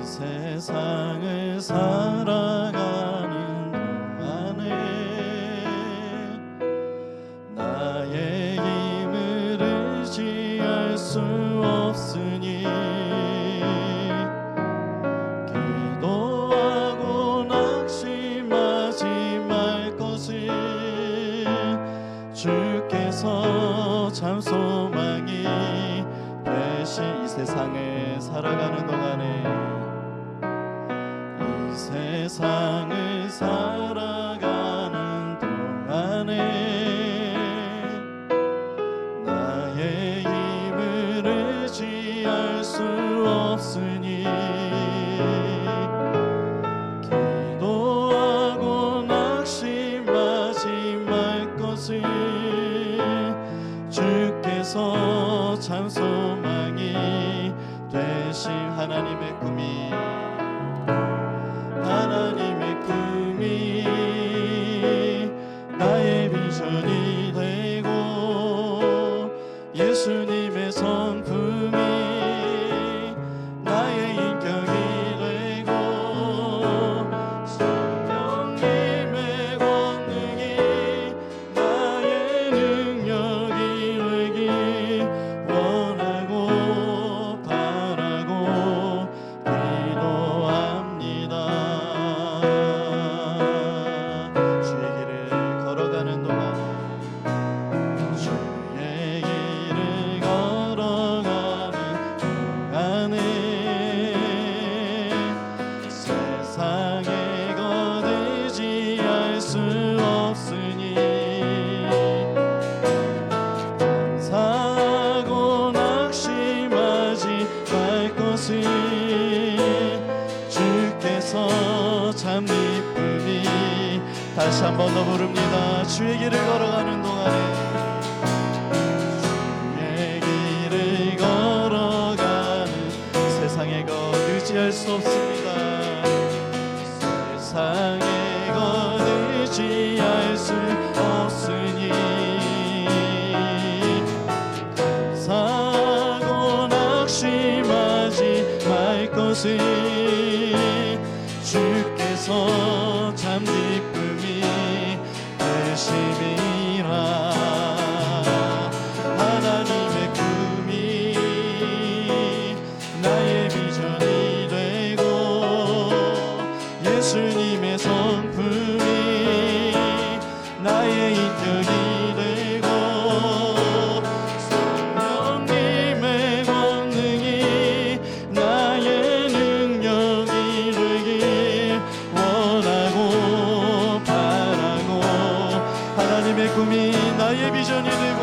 세상을 살아가는 동안에 나의 힘을 의지할 수 없으니 기도하고 낙심하지 말 것을 주께서 참 소망이 되신 이 세상을 살아가는 동안에 이 세상을 살아가는 동안에 나의 힘을 의지할 수 없으니 기도하고 낙심하지 말 것을 주께서 참 소망이 되신 하나님의 꿈이 나의 비전이 되고 예수님의 성품이 나의 인격이 되고 성령님의 권능이 나의 능력이 되길 원하고 바라고 기도합니다. 주의 길을 걸어가는 동안 주의 길을 걸어가는 동안에 세상의 것 의지할 수 없으니 감사하고 낙심하지 말 것을 주께서 참 기쁨이 다시 한 번 더 부릅니다. 주의 길을 걸어가는 동안에 주의 길을 걸어가는 세상의 것 의지할 수 없습니다. 세상의 것 의지할 수 없으니 감사하고 낙심하지 말 것을 주께서 참 기쁨이 되심이라. 하나님의 꿈이 나의 비전이 되고 예수님의 성품이 나의 인격이 되고 성령님의 권능이 나의 능력이 되길 원하고 바라고 하나님의 꿈이 나의 비전이 되고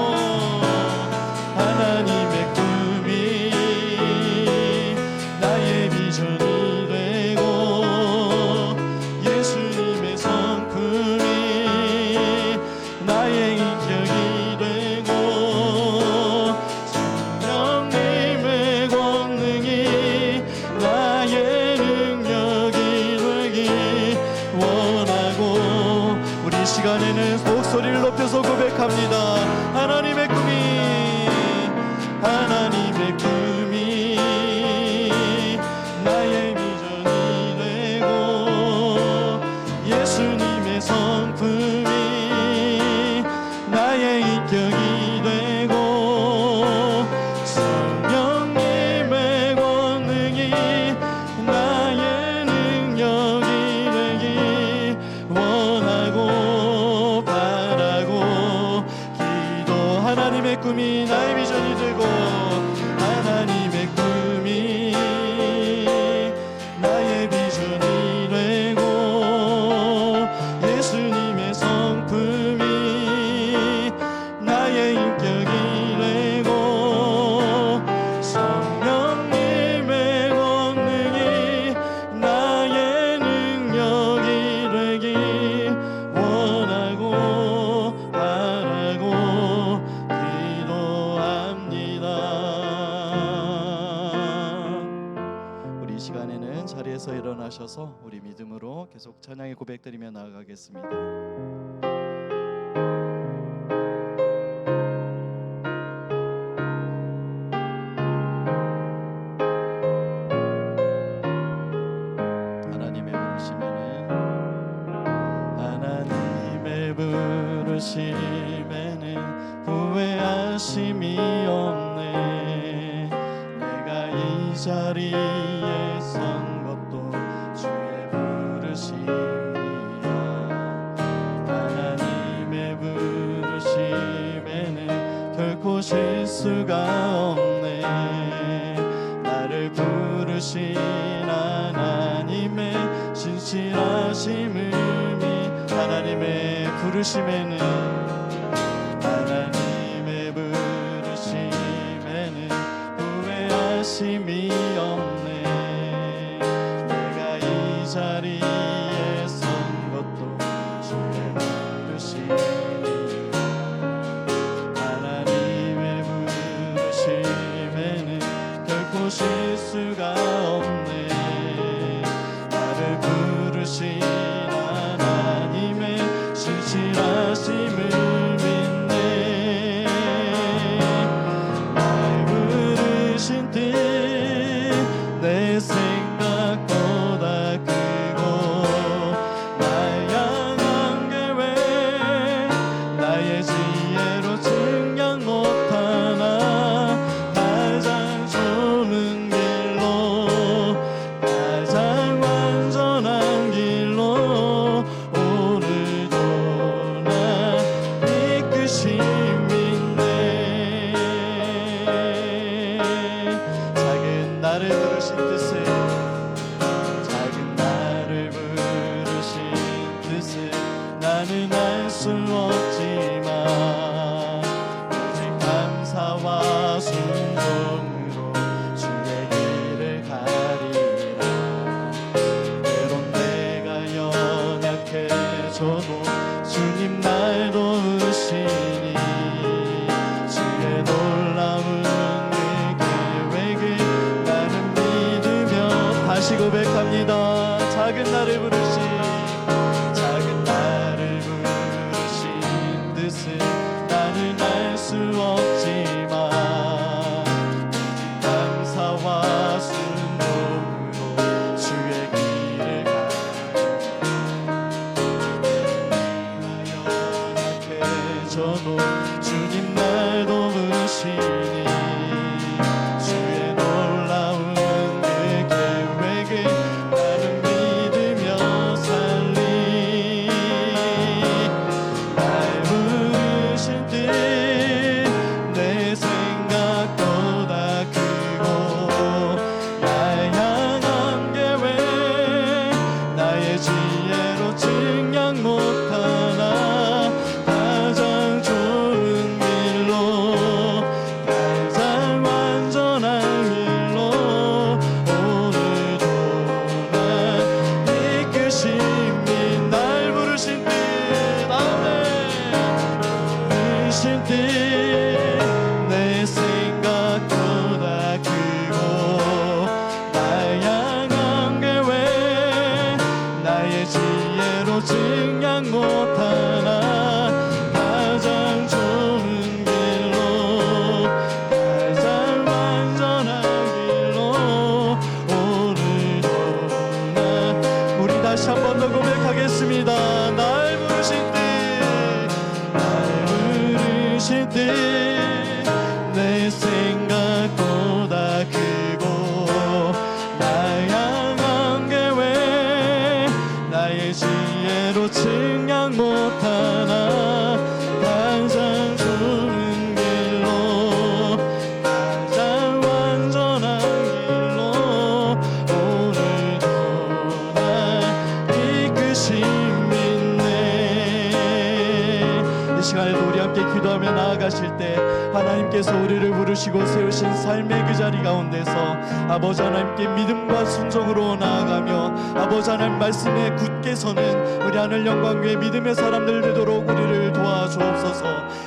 하나님의 꿈이 나의 비전이 되고 예수님의 성품이 나의 인격이 되고 성령님의 권능이 나의 능력이 되길 원하고 우리 시간에는 목소리를 높여서 고백합니다. 하나님의 꿈이 나의 비전이 되고 예수님의 성품이 나의 인격이 되고 성령님의 권능이 나의 능력이 되길 원하고 바라고 기도. 하나님의 꿈이 나의 비전이 되고 하나님의 꿈이 나의 비전이 되고 예수님의 성품이 나의 인격이 되고 성령님의 권능이 나의 능력이 되길 원하고 바라고 기도합니다. 우리 이 시간에는 자리에서 일어나셔서 우리 믿음으로 계속 찬양의 고백드리며 나아가겠습니다. 부르심에는 후회하심이 없네. 내가 이 자리에 선 것도 주의 부르심이야. 하나님의 부르심에는 결코 실수가 없네. 나를 부르신 하나님의 신실하심을 하나님의 부르심에는 후회하심이 없네. 내가 이 자리에 선 것도 주의 부르심. 하나님의 부르심에는 결코 실수가 없네. 나를 부르신 신실하심을 믿네. 날 부르신 뜻 내 생각보다 크고 날 향한 계획 나의 지혜로 증량 못하나 가장 좋은 길로 가장 완전한 길로 나를 부르신 뜻을 작은 나를 부르신 뜻을 나는 알 수 없지만 오직 감사와 순종으로 주의 길을 가리라. 때론 내가 연약해져도 주님 날 도우시니 주의 놀라운 다시 고백합니다. 작은 나를 부르신 뜻을 나는 알 수 없지만 감사와 순종으로 주의 길을 연약해져도 주님 날 도우시니 주의 놀라운 나는 믿으며 살리. 날 부르신 뜻 내 생각보다 크고 날 향한 계획 나의 지혜로 증량 못하나 가장 좋은 길로 가장 완전한 길로 날 부르신 뜻 부르신 뜻 내 생각보다 크고 날 향한 계획 나의 지혜로 증량 못하나 가장 좋은 길로 가장 완전한 길로 오늘도 우리 다시 한 번 더 고백하겠습니다. 날 부르신 뜻 내 생각보다 크고 날 향한 계획 나의 지혜로 증량 못하나 가장 좋은 길로 가장 완전한 길로 오늘도 날 이끄심 믿네. 이 시간에도 우리 함께 기도하며 나아가실 때 하나님께서 우리를 부르시고 세우신 삶의 그 자리 가운데서 아버지 하나님께 믿음과 순종으로 나아가며 아버지 하나님 말씀에 굳게 서는 우리 하늘 영광교회 믿음의 사람들 되도록 우리를 도와주옵소서.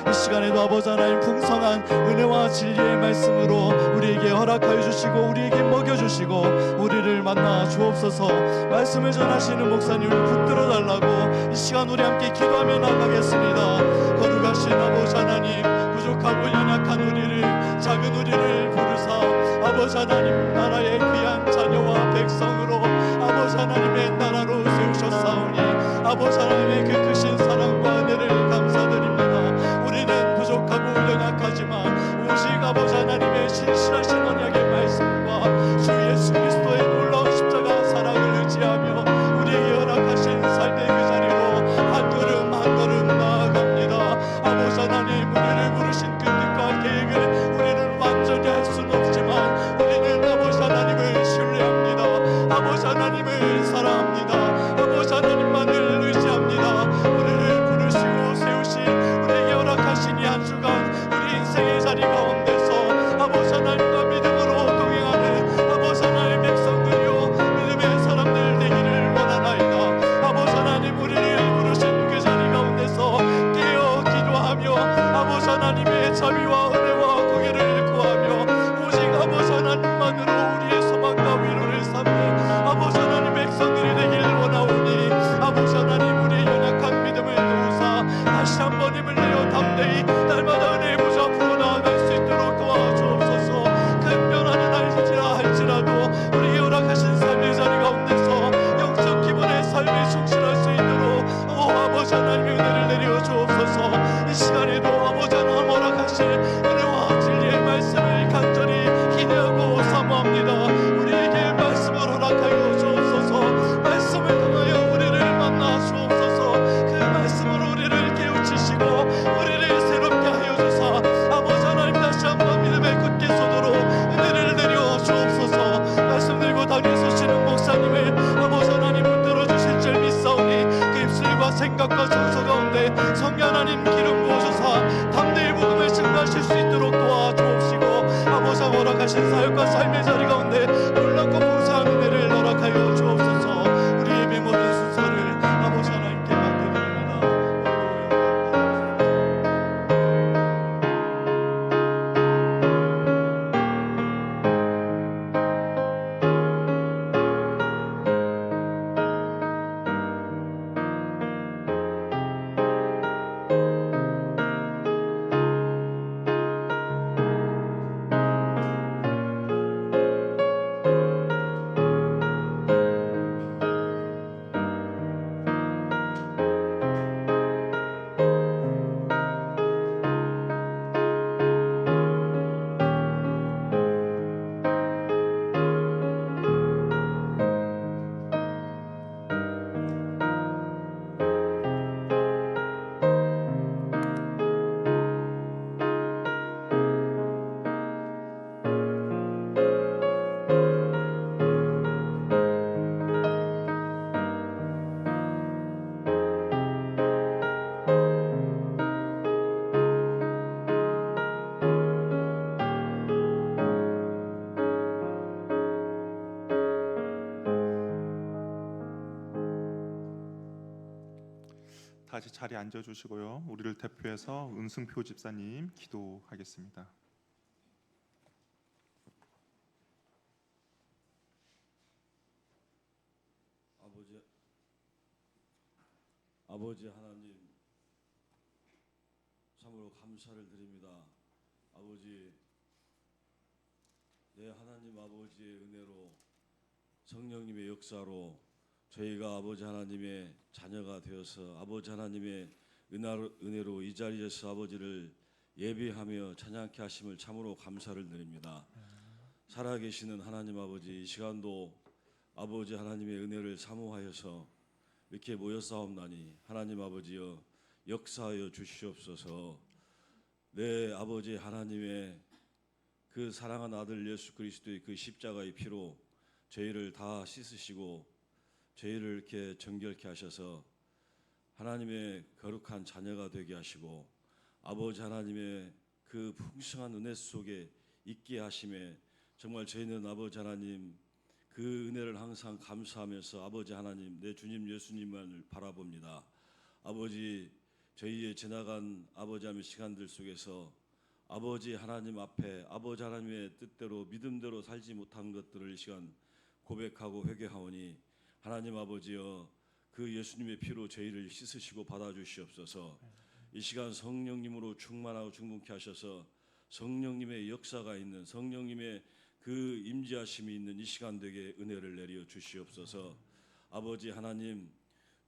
이 시간에도 아버지 하나님 풍성한 은혜와 진리의 말씀으로 우리에게 허락하여 주시고 우리에게 먹여주시고 우리를 만나 주옵소서. 말씀을 전하시는 목사님을 붙들어 달라고 이 시간 우리 함께 기도하며 나아가겠습니다. 거룩하신 아버지 하나님, 부족하고 연약한 우리를, 작은 우리를 부르사 아버지 하나님 나라의 귀한 자녀와 백성으로 아버지 하나님의 나라로 세우셨사오니 아버지 하나님의 그 크신 사랑과 은혜를 감사드립니다. 아버지 하나님의 신실하신 언약의 말씀과 주 예수 그리스도의 놀라운 십자가 사랑을 의지하며 우리에게 허락하신 삶의 그 자리로 한 걸음 한 걸음 나아갑니다. 아버지 하나님, 우리를 부르신 그 뜻과 계획을 우리는 완전히 할 수는 없지만 우리는 아버지 하나님을 신뢰합니다. 아버지 하나님을 사랑합니다. 아버지 하나님만을 의지합니다. 우리를 부르시고 세우신 우리에게 허락하신 이 한 주간 우리 인생의 자리 가운데서 아버지 하나님과 믿음으로 동행하는 아버지 하나님 백성들이요 믿음의 사람들 되기를 원하나이다. 아버지 하나님, 우리를 부르신 그 자리 가운데서 깨어 기도하며 아버지 하나님의 자비와 은혜와 공의를 구하며 오직 아버지 하나님만으로 우리의 소망과 위로를 삼는 아버지 하나님 백성들이 되기를 원하오니 아버지 하나님, 우리의 연약한 믿음을 도우사 다시 한번 힘을 내어 담대히 날마다 은혜의 보좌 앞으로 나아갈 수 있도록 도와주옵소서. 큰 변화는 알지라 할지라도 우리에게 허락하신 삶의 자리 가운데서 영적 기본의 삶에 충실할 수 있도록 아버지 하나님의 은혜를 내려 주옵소서. 이 시간에도 아버지 하나님 허락하실 은혜와 진리의 말씀을 간절히 기대하고 사모합니다. 우리에게 말씀을 허락하여 주옵소서. 말씀을 통하여 우리를 만나 주옵소서. 그 말씀으로 우리를 깨우치시고 우리를 새롭게 하여 주사 아버지 하나님 다시 한번 믿음에 굳게 서도록 은혜를 내려 주옵소서. 말씀 들고 다니 서시는 목사님을 아버지 하나님 붙들어 주실 줄 믿사오니 그 입술과 생각과 정서 가운데 성령 하나님 기름 부어주사 담대히 복음을 증거하실 수 있도록 도와주옵시고 아버지 허락하신 사역과 삶의 자리 가운데 놀랍고 풍성한 은혜를 허락하여 주옵소서. 우리 예배 모든 순서를 아버지 하나님께 맡겨드립니다. 다시 자리에 앉아주시고요. 우리를 대표해서 은승표 집사님 기도하겠습니다. 아버지 하나님, 참으로 감사를 드립니다. 아버지, 내 하나님 아버지의 은혜로 성령님의 역사로 저희가 아버지 하나님의 자녀가 되어서 아버지 하나님의 은혜로 이 자리에서 아버지를 예배하며 찬양케 하심을 참으로 감사를 드립니다. 살아계시는 하나님 아버지, 이 시간도 아버지 하나님의 은혜를 사모하여서 이렇게 모여싸움나니 하나님 아버지여 역사하여 주시옵소서. 내 아버지 하나님의 그 사랑한 아들 예수 그리스도의 그 십자가의 피로 저희를 다 씻으시고 저희를 이렇게 정결케 하셔서 하나님의 거룩한 자녀가 되게 하시고 아버지 하나님의 그 풍성한 은혜 속에 있게 하심에 정말 저희는 아버지 하나님 그 은혜를 항상 감사하면서 아버지 하나님 내 주님 예수님만을 바라봅니다. 아버지, 저희의 지나간 아버지 하나님의 시간들 속에서 아버지 하나님 앞에 아버지 하나님의 뜻대로 믿음대로 살지 못한 것들을 이 시간 고백하고 회개하오니 하나님 아버지여 그 예수님의 피로 저희를 씻으시고 받아주시옵소서. 이 시간 성령님으로 충만하고 충분케 하셔서 성령님의 역사가 있는 성령님의 그 임재하심이 있는 이 시간 되게 은혜를 내려 주시옵소서. 아버지 하나님,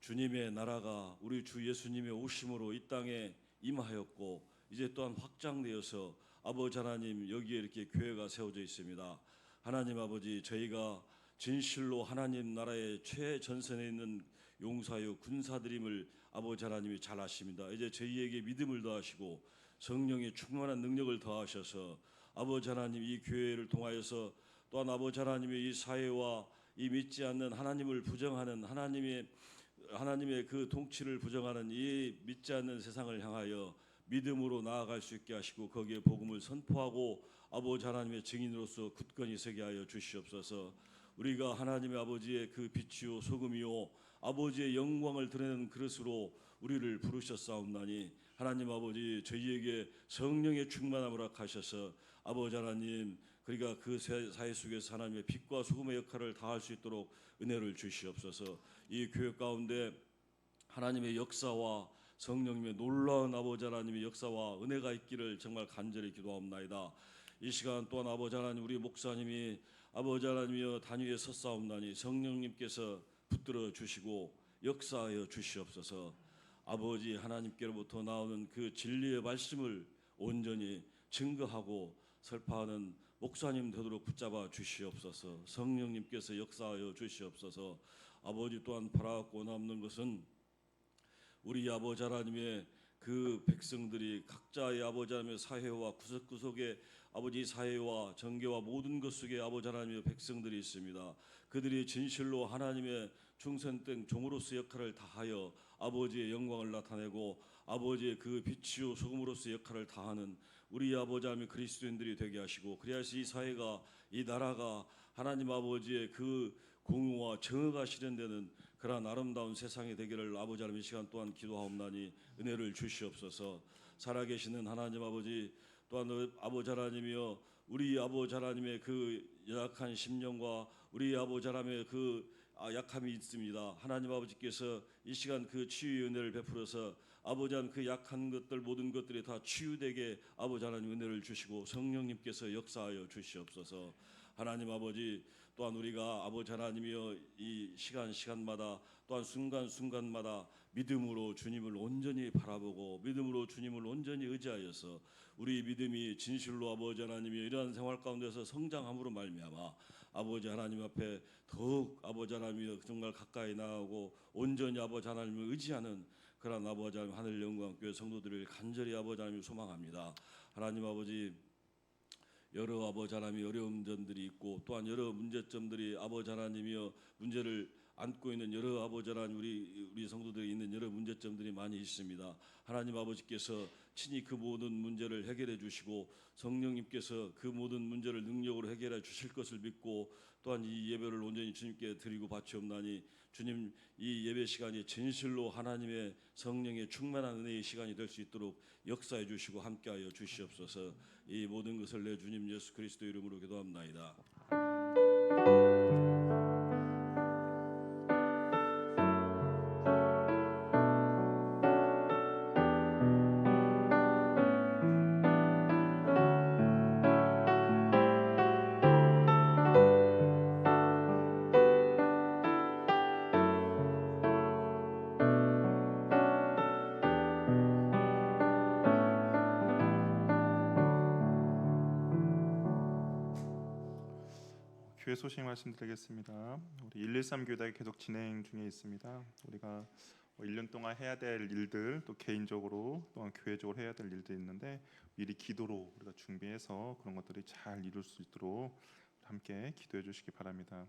주님의 나라가 우리 주 예수님의 오심으로 이 땅에 임하였고 이제 또한 확장되어서 아버지 하나님, 여기에 이렇게 교회가 세워져 있습니다. 하나님 아버지, 저희가 진실로 하나님 나라의 최전선에 있는 용사요 군사들임을 아버지 하나님이 잘 아십니다. 이제 저희에게 믿음을 더하시고 성령의 충만한 능력을 더하셔서 아버지 하나님, 이 교회를 통하여서 또한 아버지 하나님의 이 사회와 이 믿지 않는 하나님을 부정하는 하나님의 그 통치를 부정하는 이 믿지 않는 세상을 향하여 믿음으로 나아갈 수 있게 하시고 거기에 복음을 선포하고 아버지 하나님의 증인으로서 굳건히 서게 하여 주시옵소서. 우리가 하나님의 아버지의 그 빛이요 소금이요 아버지의 영광을 드러내는 그릇으로 우리를 부르셨사옵나니 하나님 아버지, 저희에게 성령의 충만함을 허락하셔서 아버지 하나님, 그러니까 그 사회 속에서 하나님의 빛과 소금의 역할을 다할 수 있도록 은혜를 주시옵소서. 이 교회 가운데 하나님의 역사와 성령님의 놀라운 아버지 하나님의 역사와 은혜가 있기를 정말 간절히 기도하옵나이다. 이 시간 또한 아버지 하나님, 우리 목사님이 아버지 하나님이여 단위에 섰사옵나니 성령님께서 붙들어 주시고 역사하여 주시옵소서. 아버지 하나님께로부터 나오는 그 진리의 말씀을 온전히 증거하고 설파하는 목사님 되도록 붙잡아 주시옵소서. 성령님께서 역사하여 주시옵소서. 아버지 또한 바라고 남는 것은 우리 아버지 하나님의 그 백성들이 각자의 아버지 하나님의 사회와 구석구석의 아버지 사회와 정계와 모든 것 속에 아버지 하나님의 백성들이 있습니다. 그들이 진실로 하나님의 충성된 종으로서 역할을 다하여 아버지의 영광을 나타내고 아버지의 그 빛이요 소금으로서 역할을 다하는 우리 아버지 하나님 그리스도인들이 되게 하시고, 그래야지 이 사회가, 이 나라가 하나님 아버지의 그 공의와 정의가 실현되는 그러한 아름다운 세상이 되기를 아버지 하나님 이 시간 또한 기도하옵나니 은혜를 주시옵소서. 살아계시는 하나님 아버지, 또한 아버지 하나님이여, 우리 아버지 하나님의 그 연약한 심령과 우리 아버지 하나님의 그 약함이 있습니다. 하나님 아버지께서 이 시간 그 치유의 은혜를 베풀어서 아버지 하나님 그 약한 것들 모든 것들이 다 치유되게 아버지 하나님 은혜를 주시고 성령님께서 역사하여 주시옵소서. 하나님 아버지, 또한 우리가 아버지 하나님이여 이 시간마다 또한 순간순간마다 믿음으로 주님을 온전히 바라보고 믿음으로 주님을 온전히 의지하여서 우리 믿음이 진실로 아버지 하나님이 이러한 생활 가운데서 성장함으로 말미암아 아버지 하나님 앞에 더욱 아버지 하나님이 정말 가까이 나아가고 온전히 아버지 하나님을 의지하는 그러한 아버지 하나님 하늘 영광교회 성도들을 간절히 아버지 하나님 소망합니다. 하나님 아버지, 여러 아버지 하나님이 어려운 점들이 있고 또한 여러 문제점들이 아버지 하나님이여 문제를 안고 있는 여러 아버지 하나님 우리 성도들이 있는 여러 문제점들이 많이 있습니다. 하나님 아버지께서 친히 그 모든 문제를 해결해 주시고 성령님께서 그 모든 문제를 능력으로 해결해 주실 것을 믿고 또한 이 예배를 온전히 주님께 드리고 바치옵나니 주님, 이 예배 시간이 진실로 하나님의 성령의 충만한 은혜의 시간이 될 수 있도록 역사해 주시고 함께하여 주시옵소서. 이 모든 것을 내 주님 예수 그리스도 이름으로 기도합나이다. 교회 소식 말씀드리겠습니다. 우리 113 교회가 계속 진행 중에 있습니다. 우리가 1년 동안 해야 될 일들, 또 개인적으로 또한 교회적으로 해야 될 일들이 있는데 미리 기도로 우리가 준비해서 그런 것들이 잘 이룰 수 있도록 함께 기도해 주시기 바랍니다.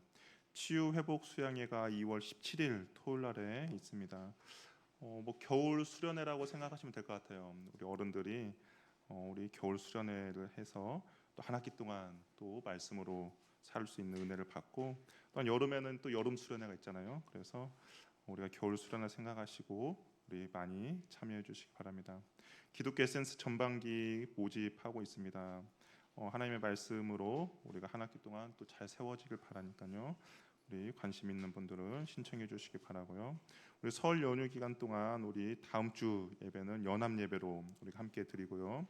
치유 회복 수양회가 2월 17일 토요일 날에 있습니다. 겨울 수련회라고 생각하시면 될 것 같아요. 우리 어른들이 우리 겨울 수련회를 해서 또 한 학기 동안 또 말씀으로 살 수 있는 은혜를 받고, 또한 여름에는 또 여름 수련회가 있잖아요. 그래서 우리가 겨울 수련회 생각하시고 우리 많이 참여해 주시기 바랍니다. 기독교 에센스 전반기 모집하고 있습니다. 하나님의 말씀으로 우리가 한 학기 동안 또 잘 세워지길 바라니까요. 우리 관심 있는 분들은 신청해 주시기 바라고요. 우리 설 연휴 기간 동안 우리 다음 주 예배는 연합 예배로 우리가 함께 드리고요.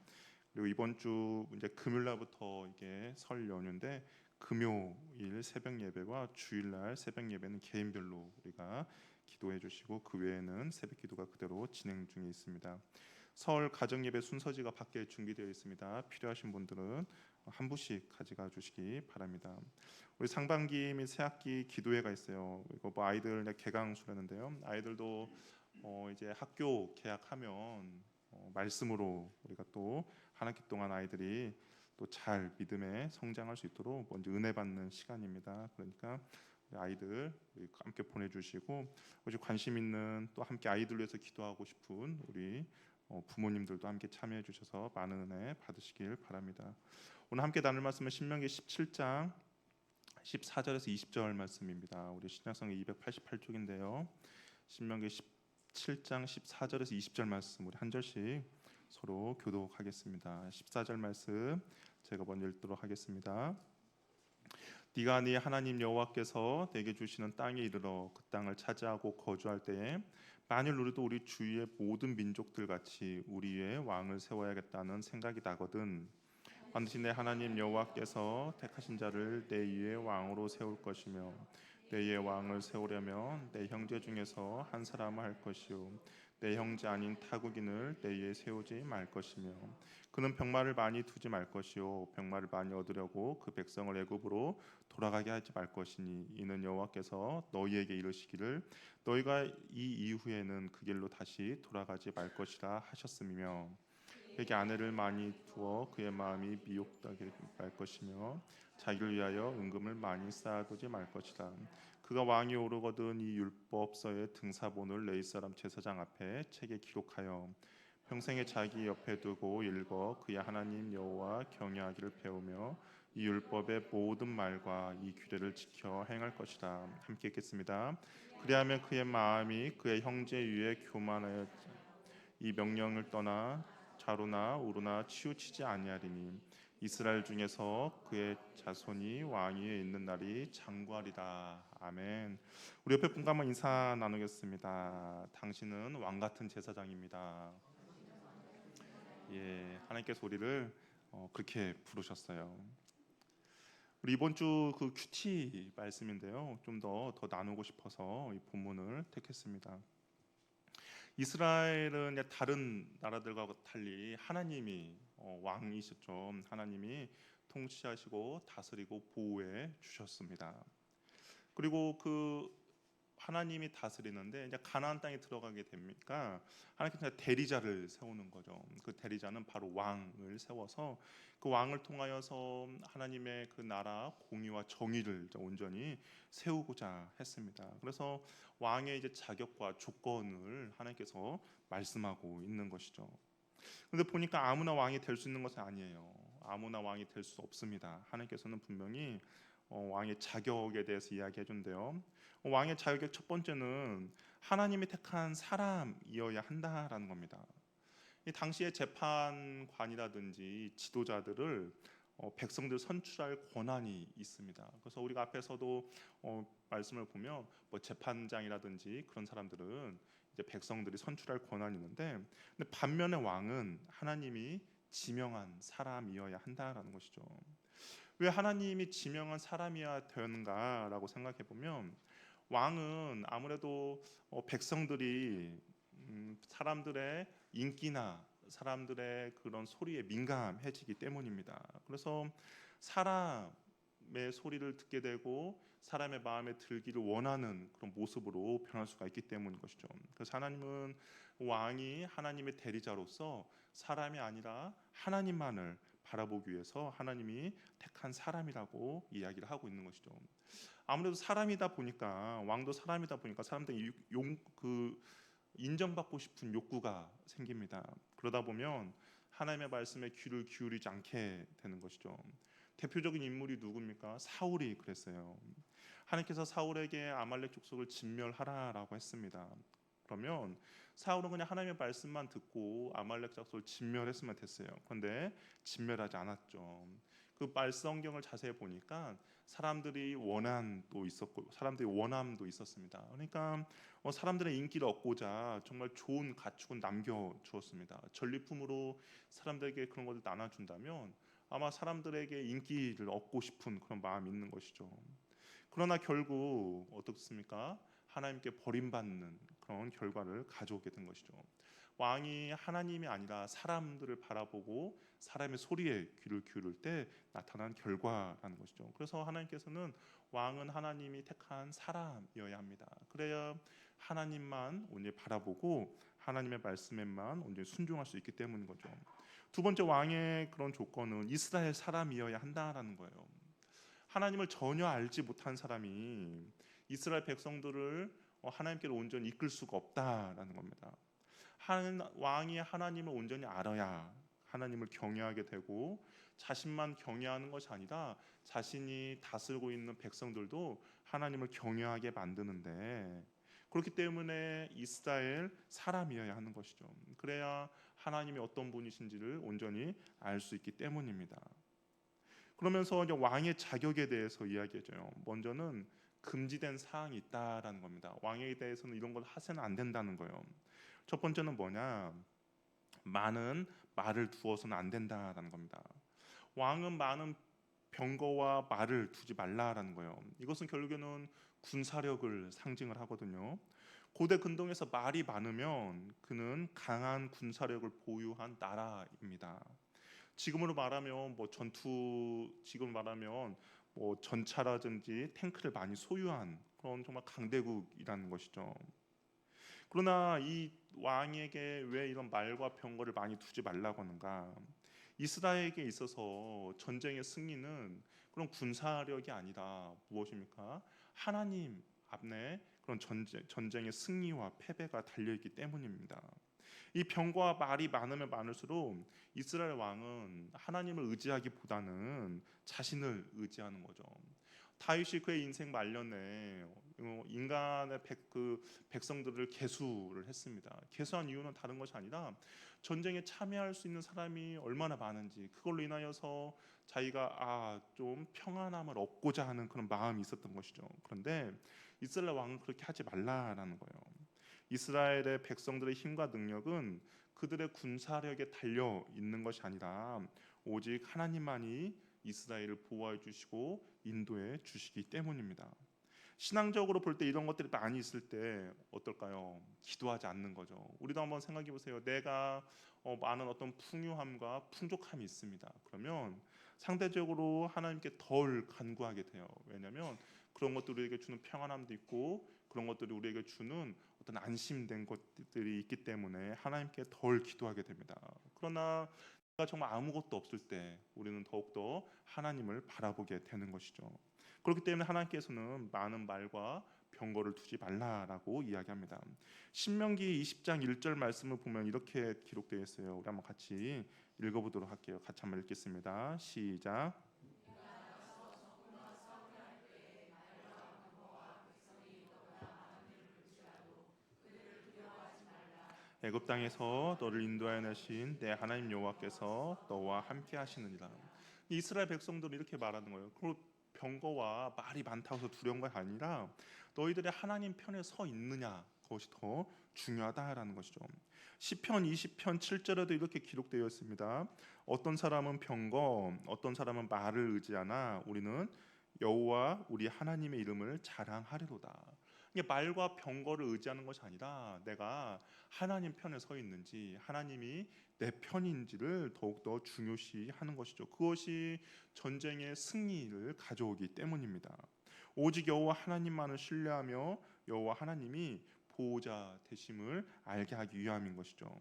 그리고 이번 주 이제 금요일 날부터 이게 설 연휴인데 금요일 새벽 예배와 주일날 새벽 예배는 개인별로 우리가 기도해 주시고 그 외에는 새벽 기도가 그대로 진행 중에 있습니다. 설 가정예배 순서지가 밖에 준비되어 있습니다. 필요하신 분들은 한 부씩 가져가 주시기 바랍니다. 우리 상반기 및 새학기 기도회가 있어요. 이거 뭐 아이들 개강수라는데요. 아이들도 이제 학교 개학하면 말씀으로 우리가 또 한 학기 동안 아이들이 또 잘 믿음에 성장할 수 있도록 먼저 은혜 받는 시간입니다. 그러니까 우리 아이들 우리 함께 보내주시고, 혹시 관심 있는 또 함께 아이들 위해서 기도하고 싶은 우리 부모님들도 함께 참여해 주셔서 많은 은혜 받으시길 바랍니다. 오늘 함께 나눌 말씀은 신명기 17장 14절에서 20절 말씀입니다. 우리 신약성경 288쪽인데요. 신명기 17장 14절에서 20절 말씀 우리 한 절씩 서로 교독하겠습니다. 14절 말씀 제가 먼저 읽도록 하겠습니다. 네가 네 하나님 여호와께서 내게 주시는 땅에 이르러 그 땅을 차지하고 거주할 때에 만일 우리도 우리 주위의 모든 민족들 같이 우리 위에 왕을 세워야겠다는 생각이 나거든 반드시 내 하나님 여호와께서 택하신 자를 내 위에 왕으로 세울 것이며 내 위에 왕을 세우려면 내 형제 중에서 한 사람을 할 것이요 내 형제 아닌 타국인을 내 위에 세우지 말 것이며 그는 병마를 많이 두지 말 것이요 병마를 많이 얻으려고 그 백성을 애굽으로 돌아가게 하지 말 것이니 이는 여호와께서 너희에게 이르시기를 너희가 이 이후에는 그 길로 다시 돌아가지 말 것이라 하셨음이며 그에게 아내를 많이 두어 그의 마음이 미혹되게 말 것이며 자기를 위하여 은금을 많이 쌓아두지 말 것이다. 그가 왕이 오르거든 이 율법서의 등사본을 레위 사람 제사장 앞에 책에 기록하여 평생에 자기 옆에 두고 읽어 그의 하나님 여호와 경외하기를 배우며 이 율법의 모든 말과 이 규례를 지켜 행할 것이다. 함께 읽겠습니다. 그리하면 그의 마음이 그의 형제 위에 교만하여 이 명령을 떠나 좌로나 우로나 치우치지 아니하리니 이스라엘 중에서 그의 자손이 왕위에 있는 날이 장구하리라. 아멘. 우리 옆에 분과 한번 인사 나누겠습니다. 당신은 왕 같은 제사장입니다. 예, 하나님께서 우리를 그렇게 부르셨어요. 우리 이번 주 그 큐티 말씀인데요. 좀 더 나누고 싶어서 이 본문을 택했습니다. 이스라엘은 다른 나라들과 달리 하나님이 왕이셨죠. 하나님이 통치하시고 다스리고 보호해 주셨습니다. 그리고 그 하나님이 다스리는데 이제 가나안 땅에 들어가게 됩니까? 하나님께서 대리자를 세우는 거죠. 그 대리자는 바로 왕을 세워서 그 왕을 통하여서 하나님의 그 나라 공의와 정의를 온전히 세우고자 했습니다. 그래서 왕의 이제 자격과 조건을 하나님께서 말씀하고 있는 것이죠. 그런데 보니까 아무나 왕이 될 수 있는 것은 아니에요. 아무나 왕이 될 수 없습니다. 하나님께서는 분명히 왕의 자격에 대해서 이야기해 준대요. 왕의 자격의 첫 번째는 하나님이 택한 사람이어야 한다라는 겁니다. 이 당시의 재판관이라든지 지도자들을 백성들 선출할 권한이 있습니다. 그래서 우리가 앞에서도 말씀을 보면 뭐 재판장이라든지 그런 사람들은 이제 백성들이 선출할 권한이 있는데, 근데 반면에 왕은 하나님이 지명한 사람이어야 한다라는 것이죠. 왜 하나님이 지명한 사람이어야 되는가라고 생각해 보면 왕은 아무래도 백성들이 사람들의 인기나 사람들의 그런 소리에 민감해지기 때문입니다. 그래서 사람의 소리를 듣게 되고 사람의 마음에 들기를 원하는 그런 모습으로 변할 수가 있기 때문인 것이죠. 그래서 하나님은 왕이 하나님의 대리자로서 사람이 아니라 하나님만을 바라보기 위해서 하나님이 택한 사람이라고 이야기를 하고 있는 것이죠. 아무래도 사람이다 보니까 왕도 사람이다 보니까 사람들이 인정받고 싶은 욕구가 생깁니다. 그러다 보면 하나님의 말씀에 귀를 기울이지 않게 되는 것이죠. 대표적인 인물이 누굽니까? 사울이 그랬어요. 하나님께서 사울에게 아말렉 족속을 진멸하라라고 했습니다. 그러면 사울은 그냥 하나님의 말씀만 듣고 아말렉 족속을 진멸했으면 됐어요. 그런데 진멸하지 않았죠. 그 말성경을 자세히 보니까 사람들이 원한도 있었고 사람들이 원함도 있었습니다. 그러니까 사람들의 인기를 얻고자 정말 좋은 가축은 남겨 주었습니다. 전리품으로 사람들에게 그런 것을 나눠준다면 아마 사람들에게 인기를 얻고 싶은 그런 마음이 있는 것이죠. 그러나 결국 어떻습니까? 하나님께 버림받는 그런 결과를 가져오게 된 것이죠. 왕이 하나님이 아니라 사람들을 바라보고 사람의 소리에 귀를 기울일 때 나타난 결과라는 것이죠. 그래서 하나님께서는 왕은 하나님이 택한 사람이어야 합니다. 그래야 하나님만 온전히 바라보고 하나님의 말씀에만 온전히 순종할 수 있기 때문인 거죠. 두 번째 왕의 그런 조건은 이스라엘 사람이어야 한다라는 거예요. 하나님을 전혀 알지 못한 사람이 이스라엘 백성들을 하나님께로 온전히 이끌 수가 없다라는 겁니다. 왕이 하나님을 온전히 알아야 하나님을 경외하게 되고 자신만 경외하는 것이 아니라 자신이 다스리고 있는 백성들도 하나님을 경외하게 만드는데, 그렇기 때문에 이스라엘 사람이어야 하는 것이죠. 그래야 하나님이 어떤 분이신지를 온전히 알 수 있기 때문입니다. 그러면서 이제 왕의 자격에 대해서 이야기해줘요. 먼저는 금지된 사항이 있다라는 겁니다. 왕에 대해서는 이런 걸 하서는 안 된다는 거예요. 첫 번째는 뭐냐? 많은 말을 두어서는 안 된다라는 겁니다. 왕은 많은 병거와 말을 두지 말라라는 거예요. 이것은 결국에는 군사력을 상징을 하거든요. 고대 근동에서 말이 많으면 그는 강한 군사력을 보유한 나라입니다. 지금으로 말하면 지금 말하면 전차라든지 탱크를 많이 소유한 그런 정말 강대국이라는 것이죠. 그러나 이 왕에게 왜 이런 말과 병거를 많이 두지 말라고 하는가? 이스라엘에게 있어서 전쟁의 승리는 그런 군사력이 아니라 무엇입니까? 하나님 앞에 그런 전쟁의 승리와 패배가 달려있기 때문입니다. 이 병과 말이 많으면 많을수록 이스라엘 왕은 하나님을 의지하기보다는 자신을 의지하는 거죠. 다윗이 그의 인생 말년에 인간의 백성들을 계수를 했습니다. 계수한 이유는 다른 것이 아니라 전쟁에 참여할 수 있는 사람이 얼마나 많은지, 그걸로 인하여서 자기가 좀 평안함을 얻고자 하는 그런 마음이 있었던 것이죠. 그런데 이스라엘 왕은 그렇게 하지 말라라는 거예요. 이스라엘의 백성들의 힘과 능력은 그들의 군사력에 달려 있는 것이 아니라 오직 하나님만이 이스라엘을 보호해 주시고 인도해 주시기 때문입니다. 신앙적으로 볼 때 이런 것들이 많이 있을 때 어떨까요? 기도하지 않는 거죠. 우리도 한번 생각해 보세요. 내가 많은 어떤 풍요함과 풍족함이 있습니다. 그러면 상대적으로 하나님께 덜 간구하게 돼요. 왜냐하면 그런 것들이 우리에게 주는 평안함도 있고 그런 것들이 우리에게 주는 어떤 안심된 것들이 있기 때문에 하나님께 덜 기도하게 됩니다. 그러나 내가 정말 아무것도 없을 때 우리는 더욱더 하나님을 바라보게 되는 것이죠. 그렇기 때문에 하나님께서는 많은 말과 병거를 두지 말라라고 이야기합니다. 신명기 20장 1절 말씀을 보면 이렇게 기록되어 있어요. 우리 한번 같이 읽어보도록 할게요. 같이 한번 읽겠습니다. 시작. 애굽 땅에서 너를 인도하여 내신 내 하나님 여호와께서 너와 함께 하시느니라. 이스라엘 백성들은 이렇게 말하는 거예요. 그 병거와 말이 많다고 해서 두려운 것이 아니라 너희들의 하나님 편에 서 있느냐, 그것이 더 중요하다라는 것이죠. 시편 20편 7절에도 이렇게 기록되어 있습니다. 어떤 사람은 병거, 어떤 사람은 말을 의지하나 우리는 여호와 우리 하나님의 이름을 자랑하리로다. 이게 말과 병거를 의지하는 것이 아니라 내가 하나님 편에 서 있는지, 하나님이 내 편인지를 더욱더 중요시하는 것이죠. 그것이 전쟁의 승리를 가져오기 때문입니다. 오직 여호와 하나님만을 신뢰하며 여호와 하나님이 보호자 되심을 알게 하기 위함인 것이죠.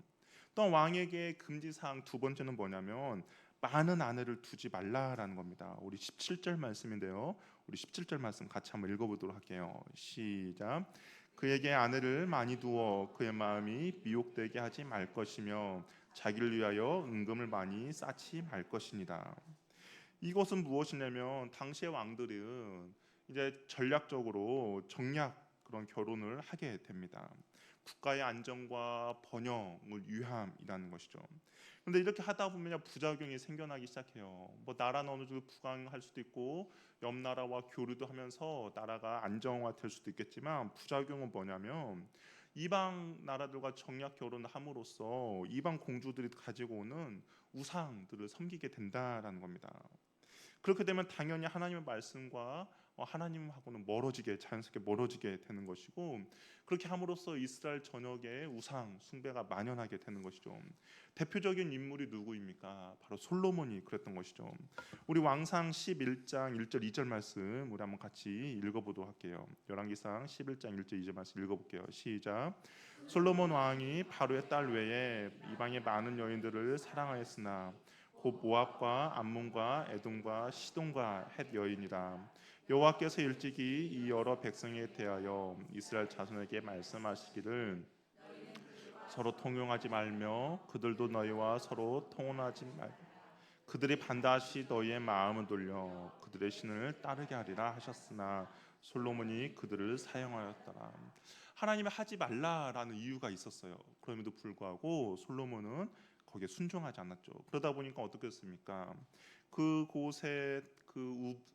또 왕에게 금지사항 두 번째는 뭐냐면 많은 아내를 두지 말라라는 겁니다. 우리 17절 말씀인데요. 우리 17절 말씀 같이 한번 읽어보도록 할게요. 시작. 그에게 아내를 많이 두어 그의 마음이 미혹되게 하지 말 것이며 자기를 위하여 은금을 많이 쌓지 말 것이니라. 이것은 무엇이냐면 당시의 왕들은 이제 전략적으로 정략 그런 결혼을 하게 됩니다. 국가의 안정과 번영을 위함이라는 것이죠. 그런데 이렇게 하다 보면 부작용이 생겨나기 시작해요. 나라는 어느 정도 부강할 수도 있고 옆 나라와 교류도 하면서 나라가 안정화될 수도 있겠지만 부작용은 뭐냐면 이방 나라들과 정략 결혼을 함으로써 이방 공주들이 가지고 오는 우상들을 섬기게 된다라는 겁니다. 그렇게 되면 당연히 하나님의 말씀과 하나님하고는 자연스럽게 멀어지게 되는 것이고, 그렇게 함으로써 이스라엘 전역에 우상 숭배가 만연하게 되는 것이죠. 대표적인 인물이 누구입니까? 바로 솔로몬이 그랬던 것이죠. 우리 왕상 11장 1절 2절 말씀 우리 한번 같이 읽어보도록 할게요. 열왕기상 11장 1절 2절 말씀 읽어볼게요. 시작. 솔로몬 왕이 바로의 딸 외에 이방의 많은 여인들을 사랑하였으나 곧 모압과 암몬과 에돔과 시돈과 헷 여인이라. 여호와께서 일찍이 이 여러 백성에 대하여 이스라엘 자손에게 말씀하시기를 서로 통용하지 말며 그들도 너희와 서로 통혼하지 말. 그들이 반드시 너희의 마음을 돌려 그들의 신을 따르게 하리라 하셨으나 솔로몬이 그들을 사용하였더라. 하나님이 하지 말라라는 이유가 있었어요. 그럼에도 불구하고 솔로몬은 거기에 순종하지 않았죠. 그러다 보니까 어떻게 됐습니까? 그곳에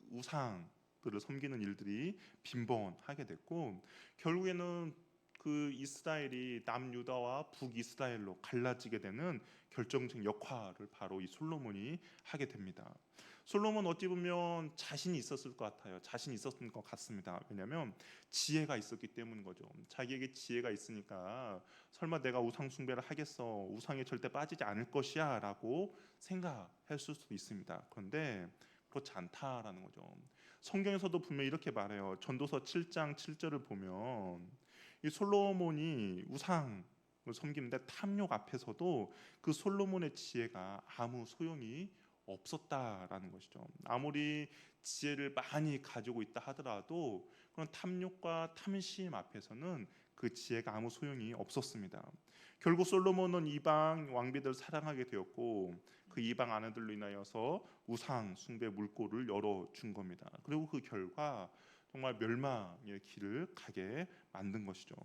우상들을 섬기는 일들이 빈번하게 됐고, 결국에는 그 이스라엘이 남유다와 북이스라엘로 갈라지게 되는 결정적 역할을 바로 이 솔로몬이 하게 됩니다. 솔로몬 어찌 보면 자신이 있었을 것 같아요. 자신이 있었을 것 같습니다. 왜냐하면 지혜가 있었기 때문인 거죠. 자기에게 지혜가 있으니까 설마 내가 우상 숭배를 하겠어, 우상에 절대 빠지지 않을 것이야 라고 생각했을 수도 있습니다. 그런데 그렇지 않다라는 거죠. 성경에서도 분명히 이렇게 말해요. 전도서 7장 7절을 보면 이 솔로몬이 우상을 섬기는데 탐욕 앞에서도 그 솔로몬의 지혜가 아무 소용이 없었다라는 것이죠. 아무리 지혜를 많이 가지고 있다 하더라도 그런 탐욕과 탐심 앞에서는 그 지혜가 아무 소용이 없었습니다. 결국 솔로몬은 이방 왕비들을 사랑하게 되었고, 그 이방 아내들로 인하여서 우상 숭배 물꼬를 열어준 겁니다. 그리고 그 결과 정말 멸망의 길을 가게 만든 것이죠.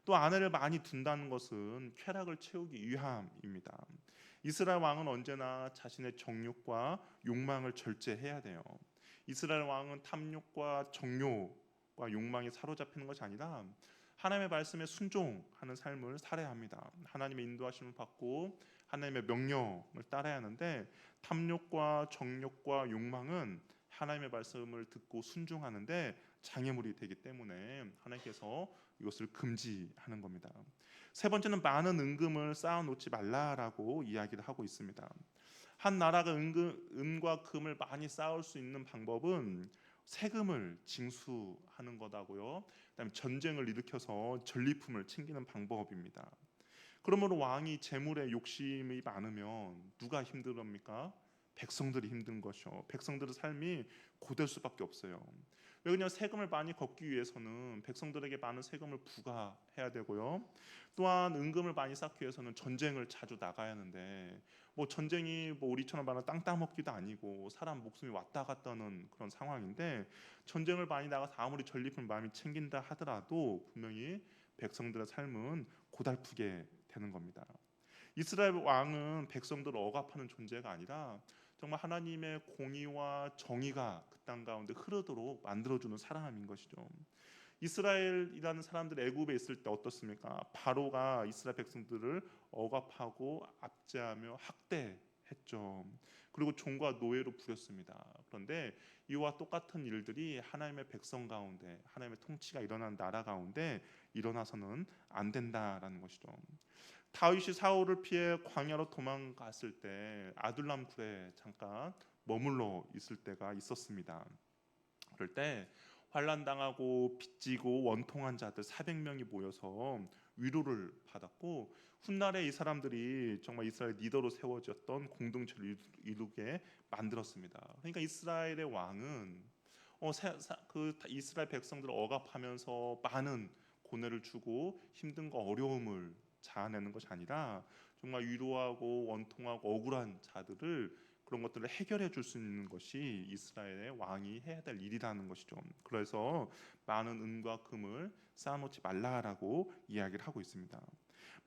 또 아내를 많이 둔다는 것은 쾌락을 채우기 위함입니다. 이스라엘 왕은 언제나 자신의 정욕과 욕망을 절제해야 돼요. 이스라엘 왕은 탐욕과 정욕과 욕망에 사로잡히는 것이 아니라 하나님의 말씀에 순종하는 삶을 살아야 합니다. 하나님의 인도하심을 받고 하나님의 명령을 따라야 하는데, 탐욕과 정욕과 욕망은 하나님의 말씀을 듣고 순종하는데 장애물이 되기 때문에 하나님께서 이것을 금지하는 겁니다. 세 번째는 많은 은금을 쌓아놓지 말라라고 이야기를 하고 있습니다. 한 나라가 은과 금을 많이 쌓을 수 있는 방법은 세금을 징수하는 거다고요. 그다음에 전쟁을 일으켜서 전리품을 챙기는 방법입니다. 그러므로 왕이 재물에 욕심이 많으면 누가 힘들합니까? 백성들이 힘든 것이요. 백성들의 삶이 고될 수밖에 없어요. 왜냐하면 세금을 많이 걷기 위해서는 백성들에게 많은 세금을 부과해야 되고요. 또한 은금을 많이 쌓기 위해서는 전쟁을 자주 나가야 하는데, 전쟁이 우리처럼 말하는 땅 따먹기도 아니고 사람 목숨이 왔다 갔다 하는 그런 상황인데, 전쟁을 많이 나가서 아무리 전리품을 많이 챙긴다 하더라도 분명히 백성들의 삶은 고달프게 되는 겁니다. 이스라엘 왕은 백성들을 억압하는 존재가 아니라 정말 하나님의 공의와 정의가 그 땅 가운데 흐르도록 만들어주는 사람인 것이죠. 이스라엘이라는 사람들이 애굽에 있을 때 어떻습니까? 바로가 이스라엘 백성들을 억압하고 압제하며 학대했죠. 그리고 종과 노예로 부렸습니다. 그런데 이와 똑같은 일들이 하나님의 백성 가운데, 하나님의 통치가 일어난 나라 가운데 일어나서는 안 된다라는 것이죠. 다윗이 사울을 피해 광야로 도망갔을 때 아둘람 굴에 잠깐 머물러 있을 때가 있었습니다. 그럴 때 환난 당하고 빚지고 원통한 자들 400명이 모여서 위로를 받았고, 훗날에 이 사람들이 정말 이스라엘 리더로 세워졌던 공동체를 이루게 만들었습니다. 그러니까 이스라엘의 왕은 그 이스라엘 백성들을 억압하면서 많은 고뇌를 주고 힘든과 어려움을 자아내는 것이 아니라 정말 위로하고 원통하고 억울한 자들을, 그런 것들을 해결해 줄 수 있는 것이 이스라엘의 왕이 해야 될 일이라는 것이죠. 그래서 많은 은과 금을 쌓아놓지 말라라고 이야기를 하고 있습니다.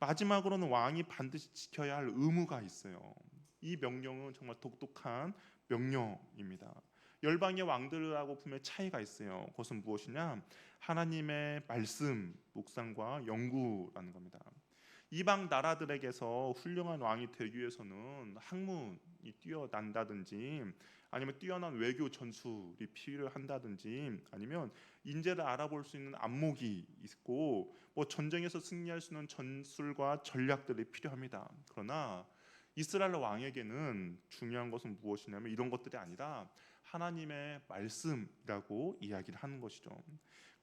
마지막으로는 왕이 반드시 지켜야 할 의무가 있어요. 이 명령은 정말 독특한 명령입니다. 열방의 왕들하고 분명히 차이가 있어요. 그것은 무엇이냐? 하나님의 말씀, 묵상과 연구라는 겁니다. 이방 나라들에게서 훌륭한 왕이 되기 위해서는 학문이 뛰어난다든지 아니면 뛰어난 외교 전술이 필요한다든지, 아니면 인재를 알아볼 수 있는 안목이 있고 뭐 전쟁에서 승리할 수 있는 전술과 전략들이 필요합니다. 그러나 이스라엘 왕에게는 중요한 것은 무엇이냐면 이런 것들이 아니라 하나님의 말씀이라고 이야기를 하는 것이죠.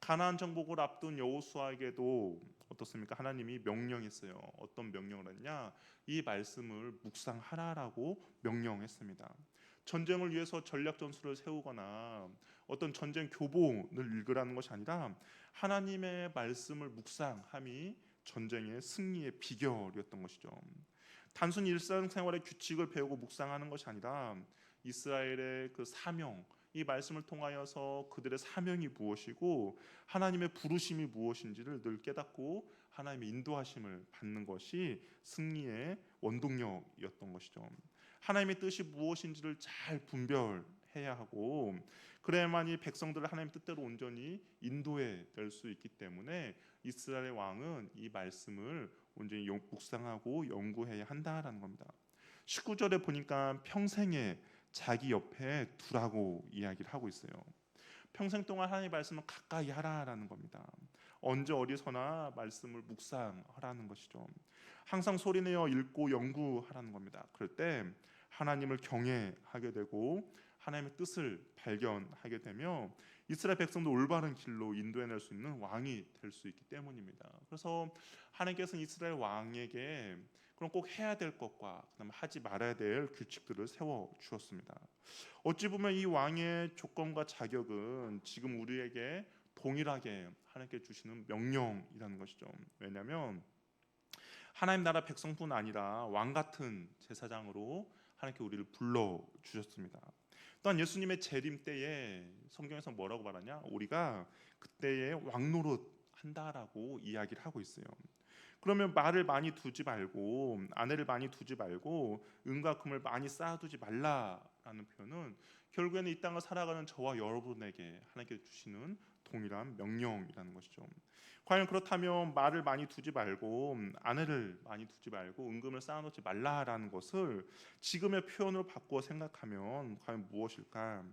가나안 정복을 앞둔 여호수아에게도 어떻습니까? 하나님이 명령했어요. 어떤 명령을 했냐? 이 말씀을 묵상하라라고 명령했습니다. 전쟁을 위해서 전략 전술을 세우거나 어떤 전쟁 교본을 읽으라는 것이 아니라 하나님의 말씀을 묵상함이 전쟁의 승리의 비결이었던 것이죠. 단순히 일상생활의 규칙을 배우고 묵상하는 것이 아니라 이스라엘의 그 사명, 이 말씀을 통하여서 그들의 사명이 무엇이고 하나님의 부르심이 무엇인지를 늘 깨닫고 하나님의 인도하심을 받는 것이 승리의 원동력이었던 것이죠. 하나님의 뜻이 무엇인지를 잘 분별해야 하고 그래야만이 백성들을 하나님 뜻대로 온전히 인도해 낼 수 있기 때문에 이스라엘 왕은 이 말씀을 온전히 묵상하고 연구해야 한다라는 겁니다. 19절에 보니까 평생에 자기 옆에 두라고 이야기를 하고 있어요. 평생 동안 하나님의 말씀을 가까이 하라라는 겁니다. 언제 어디서나 말씀을 묵상하라는 것이죠. 항상 소리내어 읽고 연구하라는 겁니다. 그럴 때 하나님을 경외하게 되고 하나님의 뜻을 발견하게 되며 이스라엘 백성도 올바른 길로 인도해낼 수 있는 왕이 될 수 있기 때문입니다. 그래서 하나님께서는 이스라엘 왕에게 그럼 꼭 해야 될 것과 그다음에 하지 말아야 될 규칙들을 세워 주었습니다. 어찌 보면 이 왕의 조건과 자격은 지금 우리에게 동일하게 하나님께 주시는 명령이라는 것이죠. 왜냐하면 하나님 나라 백성뿐 아니라 왕 같은 제사장으로 하나님께 우리를 불러 주셨습니다. 또한 예수님의 재림 때에 성경에서 뭐라고 말하냐? 우리가 그때에 왕노릇 한다라고 이야기를 하고 있어요. 그러면 말을 많이 두지 말고 아내를 많이 두지 말고 은과 금을 많이 쌓아두지 말라라는 표현은 결국에는 이 땅을 살아가는 저와 여러분에게 하나님께 주시는 동일한 명령이라는 것이죠. 과연 그렇다면 말을 많이 두지 말고 아내를 많이 두지 말고 은금을 쌓아놓지 말라라는 것을 지금의 표현으로 바꾸어 생각하면 과연 무엇일까?